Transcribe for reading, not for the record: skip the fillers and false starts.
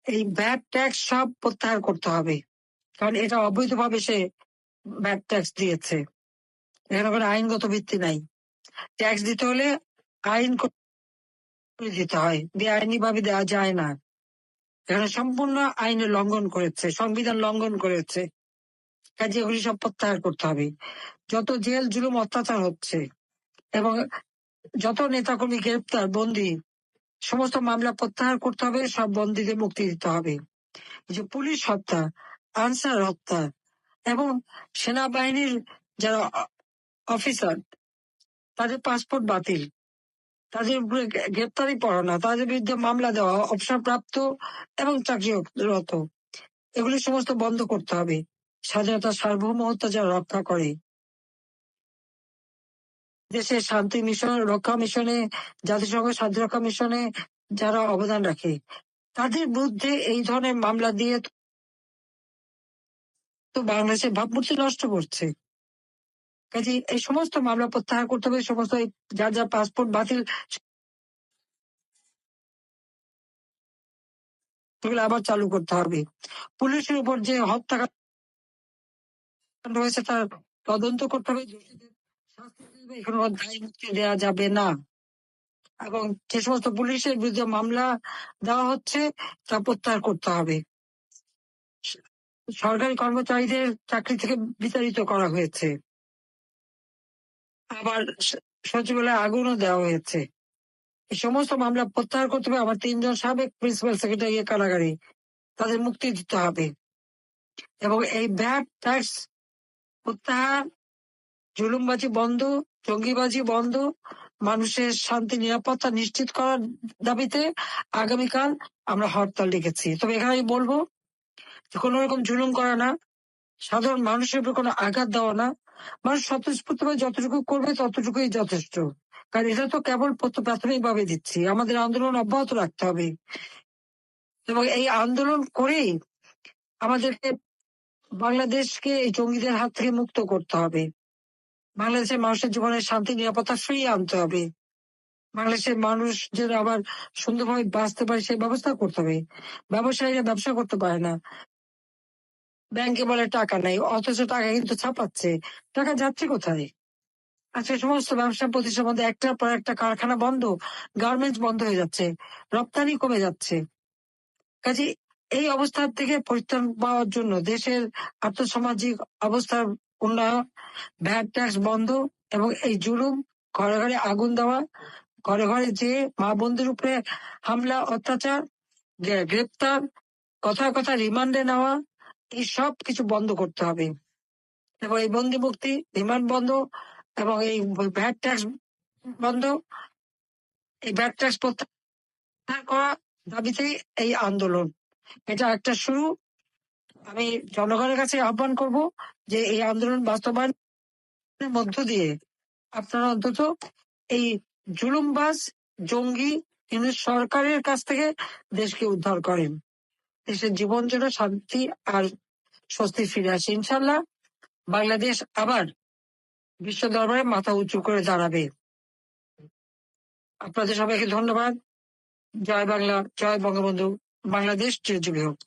এই VAT tax সব প্রত্যাহার করতে হবে, কারণ এটা অবৈধভাবে সে ভ্যাট ট্যাক্স দিয়েছে। এখানে কোনো আইনগত ভিত্তি নাই। ট্যাক্স দিতে হলে আইন করে দিতে হয়, বেআইনি ভাবে দেওয়া যায় না। এখানে সম্পূর্ণ আইনের লঙ্ঘন করেছে, সংবিধান লঙ্ঘন করেছে। কাজে এগুলি সব প্রত্যাহার করতে হবে। যত জেল জুলুম অত্যাচার হচ্ছে এবং যত নেতাকর্মী গ্রেপ্তার বন্দী, সমস্ত মামলা প্রত্যাহার করতে হবে, সব বন্দীদের মুক্তি দিতে হবে। যে পুলিশ হত্যা, আনসার হত্যা এবং সেনাবাহিনীর যারা অফিসার, তাদের পাসপোর্ট বাতিল, তাদের উপরে গ্রেপ্তারি পড়ানো, তাদের বিরুদ্ধে মামলা দেওয়া, অবসরপ্রাপ্ত এবং চাকরিরত, এগুলি সমস্ত বন্ধ করতে হবে। স্বাধীনতা সার্বভৌমত্ব যারা রক্ষা করে, দেশের শান্তি মিশন রক্ষা মিশনে, জাতিসংঘ শান্তি রক্ষা মিশনে যারা অবদান রাখে, তাদের বিরুদ্ধে এই ধরনের মামলা দিয়ে তো বাংলাদেশের ভাবমূর্তি নষ্ট করছে। কাজে এই সমস্ত মামলা প্রত্যাহার করতে হবে, সমস্ত যার যার পাসপোর্ট বাতিল সেগুলো আবার চালু করতে হবে। পুলিশের উপর যে হত্যাকাণ্ড হয়েছে তার তদন্ত করতে হবে, দোষীদের শাস্তি দিতে হবে, এখানে দায় মুক্তি দেওয়া যাবে না। এবং যে সমস্ত পুলিশের বিরুদ্ধে মামলা দেওয়া হচ্ছে তা প্রত্যাহার করতে হবে। সরকারি কর্মচারীদের চাকরি থেকে বিতাড়িত করা হয়েছে, আবার সচিবালয়ে আগুনও দেওয়া হয়েছে। এই সমস্ত মামলা প্রত্যাহার করতে হবে। আমার 3 জন সাবেক প্রিন্সিপাল সেক্রেটারি কারাগারে, তাদের মুক্তি দিতে হবে। এবং এই ভ্যাট ট্যাক্স প্রত্যাহার, জুলুমবাজি বন্ধ, জঙ্গিবাজি বন্ধ, মানুষের শান্তি নিরাপত্তা নিশ্চিত করার দাবিতে আগামীকাল আমরা হরতাল ডেকেছি। তবে এখানে আমি বলবো কোন রকম জুলুম করা না, সাধারণ মানুষের উপর কোনো আঘাত দেওয়া না। মানুষ স্বতঃস্ফূর্তভাবে যতটুকু করবে ততটুকুই যথেষ্ট, কারণ এটা তো কেবল প্রাথমিক ভাবে দিচ্ছি। আমাদের আন্দোলন অব্যাহত রাখতে হবে এবং এই আন্দোলন করেই আমাদেরকে বাংলাদেশকে এই জঙ্গিদের হাত থেকে মুক্ত করতে হবে। বাংলাদেশের মানুষের জীবনের শান্তি নিরাপত্তা ফিরিয়ে আনতে হবে। বাংলাদেশের মানুষ যেন আবার সুন্দরভাবে বাঁচতে পারে সেই ব্যবস্থা করতে হবে। ব্যবসায়ীরা ব্যবসা করতে পারে না, ব্যাংকে বলে টাকা নেই, অথচ টাকা কিন্তু ছাপাচ্ছে। টাকা যাচ্ছে কোথায়? আজকে সমস্ত ব্যবসা প্রতিষ্ঠানের মধ্যে একটার পর একটা কারখানা বন্ধ, গার্মেন্টস বন্ধ হয়ে যাচ্ছে, রপ্তানি কমে যাচ্ছে। কাজে এই অবস্থা থেকে পরিত্রাণ পাওয়ার জন্য দেশের আর্থসামাজিক অবস্থার উন্নয়ন, ভ্যাট ট্যাক্স বন্ধ এবং এই জুলুম, ঘরে ঘরে আগুন দেওয়া, ঘরে ঘরে যে মা বোনদের উপরে হামলা, অত্যাচার, গ্রেপ্তার, কথায় কথায় রিমান্ডে নেওয়া, এই সব কিছু বন্ধ করতে হবে। এবং এই বন্দি মুক্তি, রিমান্ড বন্ধ এবং এই ভ্যাট ট্যাক্স বন্ধ, এই ভ্যাট ট্যাক্স প্রত্যাহার করা দাবিতেই এই আন্দোলন। এটা একটা শুরু। আমি জনগণের কাছে আহ্বান করব যে এই আন্দোলন বাস্তবায়নের মধ্য দিয়ে আপনারা অন্তত এই জুলুমবাজ জঙ্গি কিন্তু সরকারের কাছ থেকে দেশকে উদ্ধার করেন, দেশের জীবন যেন শান্তি আর স্বস্তি ফিরে আসে। ইনশাল্লাহ বাংলাদেশ আবার বিশ্ব দরবারে মাথা উঁচু করে দাঁড়াবে। আপনাদের সবাইকে ধন্যবাদ। জয় বাংলা, জয় বঙ্গবন্ধু, বাংলাদেশ চিরজীবী হোক।